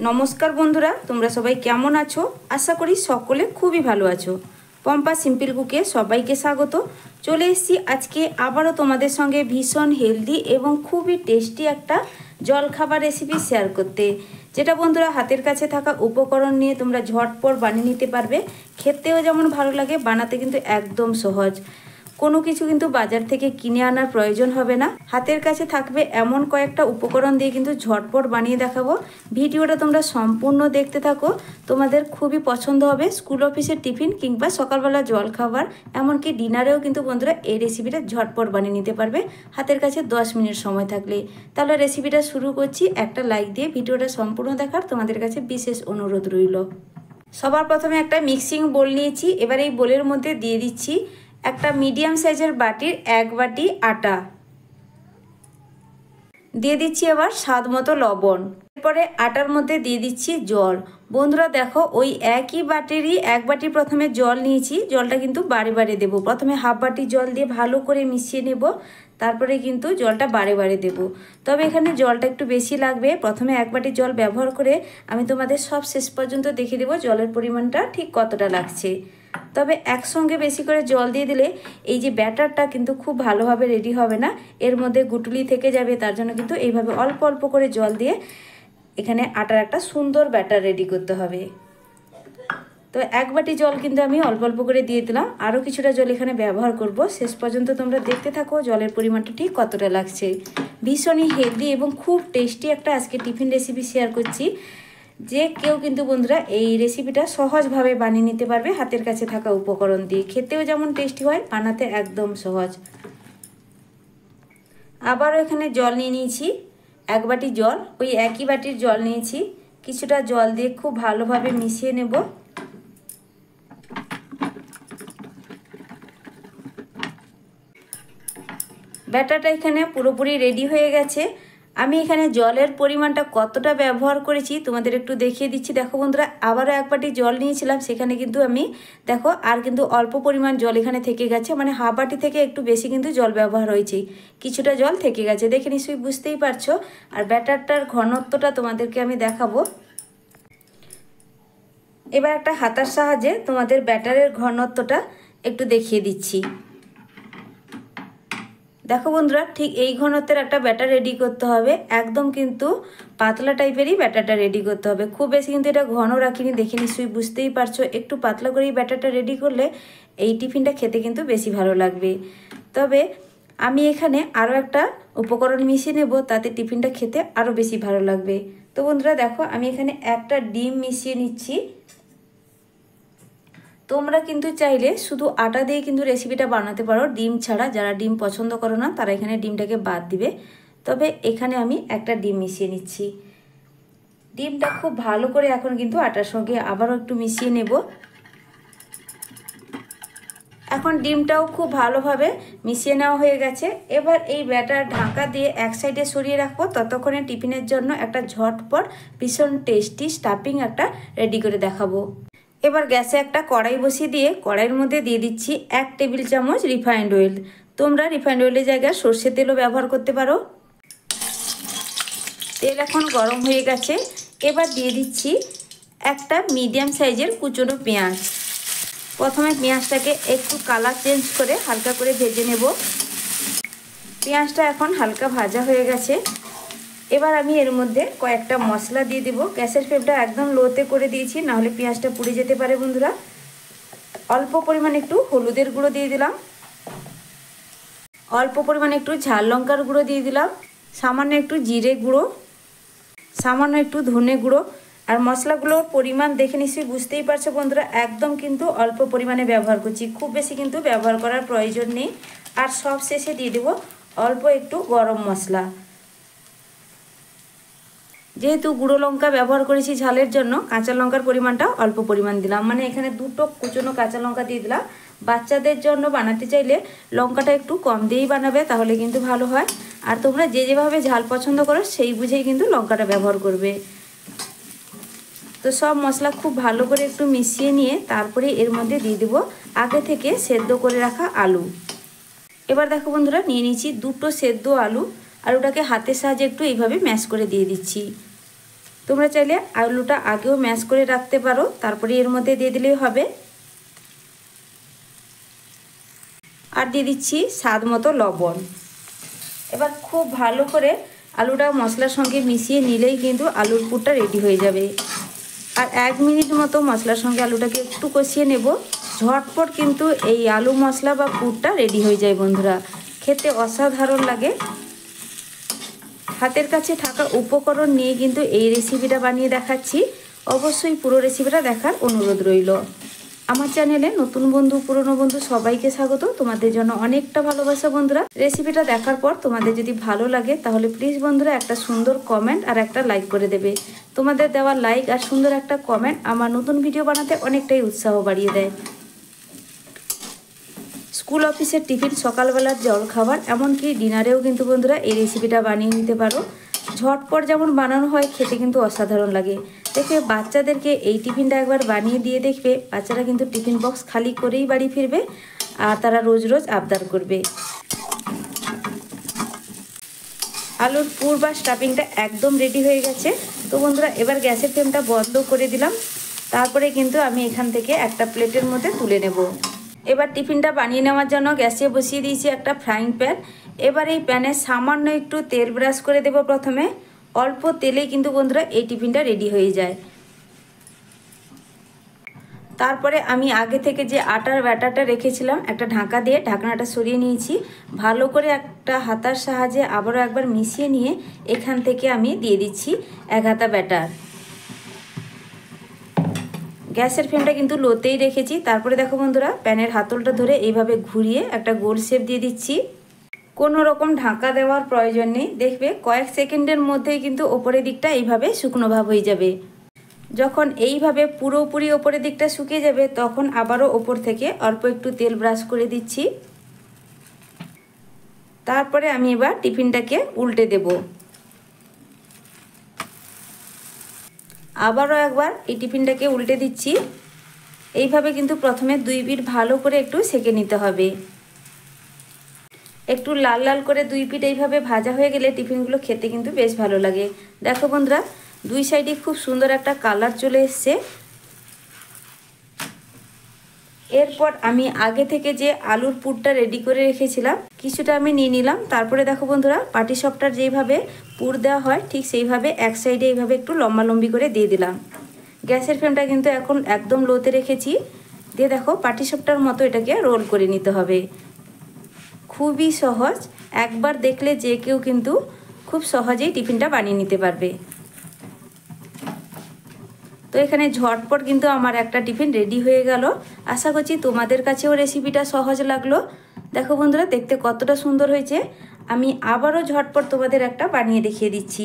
নমস্কার বন্ধুরা, তোমরা সবাই কেমন আছো? আশা করি সকলে খুবই ভালো আছো। পম্পা সিম্পল কুকে সবাইকে স্বাগত। চলে এসেছি আজকে আবারও তোমাদের সঙ্গে ভীষণ হেলদি এবং খুবই টেস্টি একটা জলখাবার রেসিপি শেয়ার করতে, যেটা বন্ধুরা হাতের কাছে থাকা উপকরণ নিয়ে তোমরা ঝটপট বানিয়ে নিতে পারবে। খেতেও যেমন ভালো লাগে, বানাতে কিন্তু একদম সহজ। কোনো কিছু কিন্তু বাজার থেকে কিনে আনার প্রয়োজন হবে না, হাতের কাছে থাকবে এমন কয়েকটা উপকরণ দিয়ে কিন্তু ঝটপট বানিয়ে দেখাবো। ভিডিওটা তোমরা সম্পূর্ণ দেখতে থাকো, তোমাদের খুবই পছন্দ হবে। স্কুল অফিসের টিফিন কিংবা সকালবেলা জল খাবার, এমনকি ডিনারেও কিন্তু বন্ধুরা এই রেসিপিটা ঝটপট বানিয়ে নিতে পারবে হাতের কাছে 10 মিনিট সময় থাকলে। তাহলে রেসিপিটা শুরু করছি। একটা লাইক দিয়ে ভিডিওটা সম্পূর্ণ দেখার তোমাদের কাছে বিশেষ অনুরোধ রইল। সবার প্রথমে একটা মিক্সিং বোল নিয়েছি। এবার এই বোলের মধ্যে দিয়ে দিচ্ছি একটা মিডিয়াম সাইজের বাটির 1 বাটি আটা, দিয়ে দিচ্ছি এবার স্বাদ মতো লবণ। এরপরে আটার মধ্যে দিয়ে দিচ্ছি জল। বন্ধুরা দেখো, ওই একই বাটিরই 1 বাটি প্রথমে জল নিয়েছি, জলটা কিন্তু বারে বারে দেবো। প্রথমে হাফ বাটি জল দিয়ে ভালো করে মিশিয়ে নেব, তারপরে কিন্তু জলটা বারে বারে দেব। তবে এখানে জলটা একটু বেশি লাগবে। প্রথমে 1 বাটি জল ব্যবহার করে আমি তোমাদের সব শেষ পর্যন্ত দেখিয়ে দেবো জলের পরিমাণটা ঠিক কতটা লাগছে। তবে একসঙ্গে বেশি করে জল দিয়ে দিলে এই যে ব্যাটারটা কিন্তু খুব ভালোভাবে রেডি হবে না, এর মধ্যে গুটুলি থেকে যাবে। তার জন্য কিন্তু এইভাবে অল্প অল্প করে জল দিয়ে এখানে আটার একটা সুন্দর ব্যাটার রেডি করতে হবে। তো 1 বাটি জল কিন্তু আমি অল্প অল্প করে দিয়ে দিলাম, আরও কিছুটা জল এখানে ব্যবহার করব। শেষ পর্যন্ত তোমরা দেখতে থাকো জলের পরিমাণটা ঠিক কতটা লাগছে। ভীষণই হেলদি এবং খুব টেস্টি একটা আজকে টিফিন রেসিপি শেয়ার করছি, যে কেউ কিন্তু বন্ধুরা এই রেসিপিটা সহজভাবে বানিয়ে নিতে পারবে হাতের কাছে থাকা উপকরণ দিয়ে। খেতেও যেমন টেস্টি হয়, বানাতে একদম সহজ। আবারও এখানে জল নিয়ে নিয়েছি 1 বাটি জল, ওই একই বাটির জল নিয়েছি। কিছুটা জল দিয়ে খুব ভালোভাবে মিশিয়ে নেব। ব্যাটারটা এখানে পুরোপুরি রেডি হয়ে গেছে। আমি এখানে জলের পরিমাণটা কতটা ব্যবহার করেছি তোমাদের একটু দেখিয়ে দিচ্ছি। দেখো বন্ধুরা, আবারও 1 বাটি জল নিয়েছিলাম, সেখানে কিন্তু আমি দেখো আর কিন্তু অল্প পরিমাণ জল এখানে থেকে গেছে, মানে হাফ বাটি থেকে একটু বেশি কিন্তু জল ব্যবহার হয়েছে, কিছুটা জল থেকে গেছে, দেখে নিশ্চয়ই বুঝতেই পারছো। আর ব্যাটারটার ঘনত্বটা তোমাদেরকে আমি দেখাবো। এবার একটা হাতার সাহায্যে তোমাদের ব্যাটারের ঘনত্বটা একটু দেখিয়ে দিচ্ছি। দেখো বন্ধুরা, ঠিক এই ঘনত্বের একটা ব্যাটার রেডি করতে হবে। একদম কিন্তু পাতলা টাইপেরই ব্যাটারটা রেডি করতে হবে, খুব বেশি কিন্তু এটা ঘন রাখিনি, দেখে নিশ্চয়ই বুঝতেই পারছো। একটু পাতলা করেই ব্যাটারটা রেডি করলে এই টিফিনটা খেতে কিন্তু বেশি ভালো লাগবে। তবে আমি এখানে আরও একটা উপকরণ মিশিয়ে নেব, তাতে টিফিনটা খেতে আরও বেশি ভালো লাগবে। তো বন্ধুরা দেখো, আমি এখানে একটা ডিম মিশিয়ে নিচ্ছি। তোমরা কিন্তু চাইলে শুধু আটা দিয়ে কিন্তু রেসিপিটা বানাতে পারো, ডিম ছাড়া। যারা ডিম পছন্দ করো না তারা এখানে ডিমটাকে বাদ দিবে। তবে এখানে আমি একটা ডিম মিশিয়ে নিচ্ছি। ডিমটা খুব ভালো করে এখন কিন্তু আটার সঙ্গে আবারও একটু মিশিয়ে নেব। এখন ডিমটাও খুব ভালোভাবে মিশিয়ে নেওয়া হয়ে গেছে। এবার এই ব্যাটার ঢাকা দিয়ে এক সাইডে সরিয়ে রাখবো, ততক্ষণে টিফিনের জন্য একটা ঝটপট ভীষণ টেস্টি স্টাফিং একটা রেডি করে দেখাবো। এবার গ্যাসে একটা কড়াই বসিয়ে দিয়ে কড়াইয়ের মধ্যে দিয়ে দিচ্ছি 1 টেবিল চামচ রিফাইন্ড অয়েল। তোমরা রিফাইন্ড অয়েলের জায়গায় সর্ষের তেলও ব্যবহার করতে পারো। তেল এখন গরম হয়ে গেছে। এবার দিয়ে দিচ্ছি একটা মিডিয়াম সাইজের কুচনো পেঁয়াজ। প্রথমে পেঁয়াজটাকে একটু কালার চেঞ্জ করে হালকা করে ভেজে নেব। পেঁয়াজটা এখন হালকা ভাজা হয়ে গেছে। এবার আমি এর মধ্যে কয়েকটা মশলা দিয়ে দেবো। গ্যাসের ফ্লেমটা একদম লোতে করে দিয়েছি, নাহলে পেঁয়াজটা পুড়ে যেতে পারে বন্ধুরা। অল্প পরিমাণে একটু হলুদের গুঁড়ো দিয়ে দিলাম, অল্প পরিমাণে একটু ঝাল লঙ্কার গুঁড়ো দিয়ে দিলাম, সামান্য একটু জিরে গুঁড়ো, সামান্য একটু ধনে গুঁড়ো। আর মশলাগুলোর পরিমাণ দেখে নিশ্চয়ই বুঝতেই পারছো বন্ধুরা, একদম কিন্তু অল্প পরিমাণে ব্যবহার করছি, খুব বেশি কিন্তু ব্যবহার করার প্রয়োজন নেই। আর সব শেষে দিয়ে দেবো অল্প একটু গরম মশলা। যেহেতু গুঁড়ো লঙ্কা ব্যবহার করেছি ঝালের জন্য, কাঁচা লঙ্কার পরিমাণটা অল্প পরিমাণ দিলাম, মানে এখানে 2টো কুচনো কাঁচা লঙ্কা দিয়ে দিলাম। বাচ্চাদের জন্য বানাতে চাইলে লঙ্কাটা একটু কম দিয়েই বানাবে, তাহলে কিন্তু ভালো হয়। আর তোমরা যে যেভাবে ঝাল পছন্দ করো সেই বুঝেই কিন্তু লঙ্কাটা ব্যবহার করবে। তো সব মশলা খুব ভালো করে একটু মিশিয়ে নিয়ে তারপরে এর মধ্যে দিয়ে দেবো আগে থেকে সেদ্ধ করে রাখা আলু। এবার দেখো বন্ধুরা, নিয়ে নিয়েছি 2টো সেদ্ধ আলু, আর ওটাকে হাতের সাহায্যে একটু এইভাবে ম্যাশ করে দিয়ে দিচ্ছি। তো তোমরা চাইলে আলুটা আগেও ম্যাশ করে রাখতে পারো, তারপরে এর মধ্যে দিয়ে দিলেই হবে। আর দিয়ে দিচ্ছি স্বাদ মতো লবণ। এবার খুব ভালো করে আলুটা মশলার সঙ্গে মিশিয়ে নিলেই কিন্তু আলুর পুরটা রেডি হয়ে যাবে। আর 1 মিনিট মতো মশলার সঙ্গে আলুটাকে একটু কষিয়ে নেব। ঝটপট কিন্তু এই আলু মশলা বা পুরটা রেডি হয়ে যায় বন্ধুরা, খেতে অসাধারণ লাগে। হাতের কাছে থাকা উপকরণ নিয়ে কিন্তু এই রেসিপিটা বানিয়ে দেখাচ্ছি। অবশ্যই পুরো রেসিপিটা দেখার অনুরোধ রইল। আমার চ্যানেলে নতুন বন্ধু পুরনো বন্ধু সবাইকে স্বাগত। তোমাদের জন্য অনেকটা ভালোবাসা বন্ধুরা। রেসিপিটা দেখার পর তোমাদের যদি ভালো লাগে তাহলে প্লিজ বন্ধুরা একটা সুন্দর কমেন্ট আর একটা লাইক করে দেবে। তোমাদের দেওয়া লাইক আর সুন্দর একটা কমেন্ট আমার নতুন ভিডিও বানাতে অনেকটাই উৎসাহ বাড়িয়ে দেয়। স্কুল অফিসের টিফিন, সকালবেলার জলখাবার, এমনকি ডিনারেও কিন্তু বন্ধুরা এই রেসিপিটা বানিয়ে নিতে পারো। ঝটপট যেমন বানানো হয়, খেতে কিন্তু অসাধারণ লাগে। দেখবে বাচ্চাদেরকে এই টিফিনটা একবার বানিয়ে দিয়ে দেখবে, বাচ্চারা কিন্তু টিফিন বক্স খালি করেই বাড়ি ফিরবে আর তারা রোজ রোজ আবদার করবে। আলুর পুর বা স্টাফিংটা একদম রেডি হয়ে গেছে। তো বন্ধুরা এবার গ্যাসের ফ্লেমটা বন্ধ করে দিলাম। তারপরে কিন্তু আমি এখান থেকে একটা প্লেটের মধ্যে তুলে নেব। এবার টিফিনটা বানিয়ে নেওয়ার জন্য গ্যাসে বসিয়ে দিয়েছি একটা ফ্রাইং প্যান। এবার এই প্যানে সামান্য একটু তেল ব্রাশ করে দেব প্রথমে। অল্প তেলেই কিন্তু বন্ধুরা এই টিফিনটা রেডি হয়ে যায়। তারপরে আমি আগে থেকে যে আটার ব্যাটারটা রেখেছিলাম, একটা ঢাকা দিয়ে ঢাকনাটা সরিয়ে নিয়েছি। ভালো করে একটা হাতার সাহায্যে আবারও একবার মিশিয়ে নিয়ে এখান থেকে আমি দিয়ে দিচ্ছি 1 হাতা ব্যাটার। গ্যাসের ফ্লেমটা কিন্তু লোতেই রেখেছি। তারপরে দেখো বন্ধুরা প্যানের হাতলটা ধরে এইভাবে ঘুরিয়ে একটা গোল শেপ দিয়ে দিচ্ছি। কোনো রকম ঢাকা দেওয়ার প্রয়োজন নেই। দেখবে কয়েক সেকেন্ডের মধ্যেই কিন্তু ওপরের দিকটা এইভাবে শুকনো ভাব হয়ে যাবে। যখন এইভাবে পুরোপুরি ওপরের দিকটা শুকিয়ে যাবে তখন আবারও ওপর থেকে অল্প একটু তেল ব্রাশ করে দিচ্ছি। তারপরে আমি এবার টিফিনটাকে উল্টে দেব। আবারও একবার এই টিফিনটাকে উল্টে দিচ্ছি। এইভাবে কিন্তু প্রথমে 2 পিঠ ভালো করে একটু সেঁকে নিতে হবে। একটু লাল লাল করে 2 পিঠ এইভাবে ভাজা হয়ে গেলে টিফিনগুলো খেতে কিন্তু বেশ ভালো লাগে। দেখো বন্ধুরা 2 সাইডে খুব সুন্দর একটা কালার চলে এসছে। এরপর আমি আগে থেকে যে আলুর পুরটা রেডি করে রেখেছিলাম কিছুটা আমি নিয়ে নিলাম। তারপরে দেখো বন্ধুরা পাটিসাপটার যেইভাবে পুর দেওয়া হয় ঠিক সেইভাবে এক সাইডে এইভাবে একটু লম্বালম্বি করে দিয়ে দিলাম। গ্যাসের ফ্লেমটা কিন্তু এখন একদম লোতে রেখেছি। দিয়ে দেখো পাটিসাপটার মতো এটাকে রোল করে নিতে হবে। খুবই সহজ, একবার দেখলে যে কেউ কিন্তু খুব সহজেই টিফিনটা বানিয়ে নিতে পারবে। তো এখানে ঝটপট কিন্তু আমার একটা টিফিন রেডি হয়ে গেল। আশা করছি তোমাদের কাছেও রেসিপিটা সহজ লাগলো। দেখো বন্ধুরা দেখতে কতটা সুন্দর হয়েছে। আমি আবারও ঝটপট তোমাদের একটা বানিয়ে দেখিয়ে দিচ্ছি।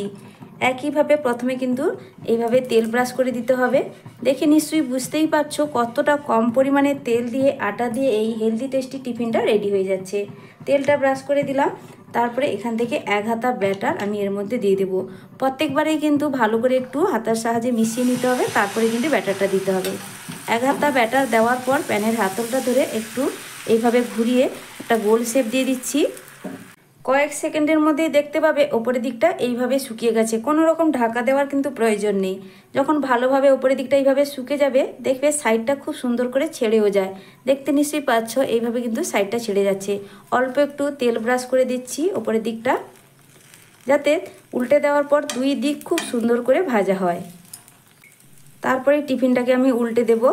একইভাবে প্রথমে কিন্তু এইভাবে তেল ব্রাশ করে দিতে হবে। দেখে নিশ্চয়ই বুঝতেই পারছো কতটা কম পরিমাণে তেল দিয়ে আটা দিয়ে এই হেলদি টেস্টি টিফিনটা রেডি হয়ে যাচ্ছে। তেলটা ব্রাশ করে দিলাম। তারপরে এখান থেকে 1 হাতা ব্যাটার আমি এর মধ্যে দিয়ে দেবো। প্রত্যেকবারেই কিন্তু ভালো করে একটু হাতার সাহায্যে মিশিয়ে নিতে হবে, তারপরে কিন্তু ব্যাটারটা দিতে হবে। 1 হাতা ব্যাটার দেওয়ার পর প্যানের হাতলটা ধরে একটু এইভাবে ঘুরিয়ে একটা গোল শেপ দিয়ে দিচ্ছি। কয়েক সেকেন্ডের মধ্যেই দেখতে পাবে ওপরের দিকটা এইভাবে শুকিয়ে গেছে। কোনো রকম ঢাকা দেওয়ার কিন্তু প্রয়োজন নেই। যখন ভালোভাবে ওপরের দিকটা এইভাবে শুকে যাবে দেখবে সাইডটা খুব সুন্দর করে ছেড়েও যায়। দেখতে নিশ্চয়ই পাচ্ছ এইভাবে কিন্তু সাইডটা ছেড়ে যাচ্ছে। অল্প একটু তেল ব্রাশ করে দিচ্ছি ওপরের দিকটা, যাতে উল্টে দেওয়ার পর 2 দিক খুব সুন্দর করে ভাজা হয়। তারপরে টিফিনটাকে আমি উল্টে দেব।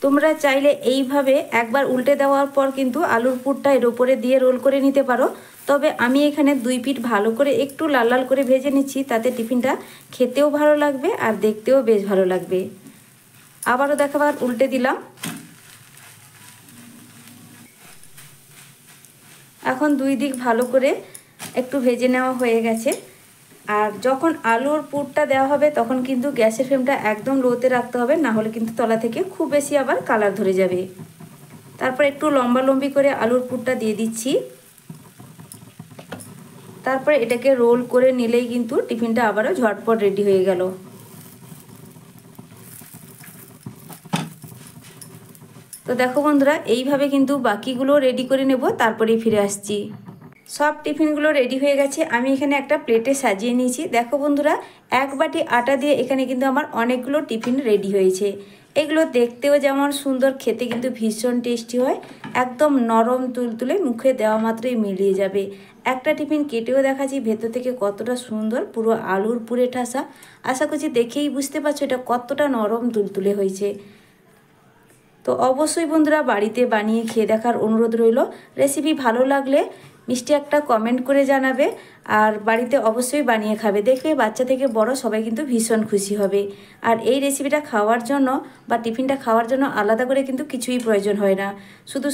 তোমরা চাইলে এইভাবে একবার উল্টে দেওয়ার পর কিন্তু আলুর পুরটা এর উপরে দিয়ে রোল করে নিতে পারো। তবে আমি এখানে 2 পিঠ ভালো করে একটু লাল লাল করে ভেজে নিচ্ছি, তাতে টিফিনটা খেতেও ভালো লাগবে আর দেখতেও বেশ ভালো লাগবে। আবারও দেখাবার উল্টে দিলাম। এখন 2 দিক ভালো করে একটু ভেজে নেওয়া হয়ে গেছে। আর যখন আলুর পুরটা দেওয়া হবে তখন কিন্তু গ্যাসের ফ্লেমটা একদম লোতে রাখতে হবে, না হলে কিন্তু তলা থেকে খুব বেশি আবার কালার ধরে যাবে। তারপর একটু লম্বালম্বি করে আলুর পুরটা দিয়ে দিচ্ছি। তারপরে এটাকে রোল করে নিলেই কিন্তু টিফিনটা আবারও ঝটপট রেডি হয়ে গেল। তো দেখো বন্ধুরা এইভাবে কিন্তু বাকিগুলো রেডি করে নেব, তারপরেই ফিরে আসছি। সব টিফিনগুলো রেডি হয়ে গেছে। আমি এখানে একটা প্লেটে সাজিয়ে নিয়েছি। দেখো বন্ধুরা, 1 বাটি আটা দিয়ে এখানে কিন্তু আমার অনেকগুলো টিফিন রেডি হয়েছে। এগুলো দেখতেও যেমন সুন্দর, খেতে কিন্তু ভীষণ টেস্টি হয়। একদম নরম তুলতুলে, মুখে দেওয়া মাত্রই মিলিয়ে যাবে। একটা টিফিন কেটেও দেখাচ্ছি ভেতর থেকে কতটা সুন্দর, পুরো আলুর পুরে ঠাসা। আশা করছি দেখেই বুঝতে পারছো এটা কতটা নরম তুলতুলে হয়েছে। তো অবশ্যই বন্ধুরা বাড়িতে বানিয়ে খেয়ে দেখার অনুরোধ রইল। রেসিপি ভালো লাগলে মিষ্টি একটা কমেন্ট করে জানাবে, আর বাড়িতে অবশ্যই বানিয়ে খাবে। দেখবে বাচ্চা থেকে বড় সবাই কিন্তু ভীষণ খুশি হবে। আর এই রেসিপিটা খাওয়ার জন্য বা টিফিনটা খাওয়ার জন্য আলাদা করে কিন্তু কিছুই প্রয়োজন হয় না,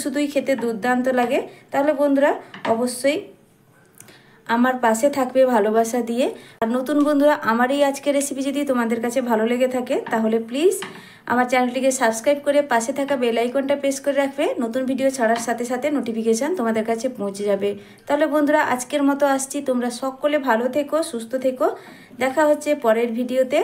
শুধুই খেতে দুর্দান্ত লাগে। তাহলে বন্ধুরা অবশ্যই আমার পাশে থাকবে ভালোবাসা দিয়ে। আর নতুন বন্ধুরা, আমার এই আজকের রেসিপি যদি তোমাদের কাছে ভালো লেগে থাকে তাহলে প্লিজ আমার চ্যানেলটিকে সাবস্ক্রাইব করে পাশে থাকা বেল আইকনটা প্রেস করে রাখবে। নতুন ভিডিও ছাড়ার সাথে সাথে নোটিফিকেশান তোমাদের কাছে পৌঁছে যাবে। তাহলে বন্ধুরা আজকের মতো আসছি। তোমরা সকলে ভালো থেকো, সুস্থ থেকো। দেখা হচ্ছে পরের ভিডিওতে।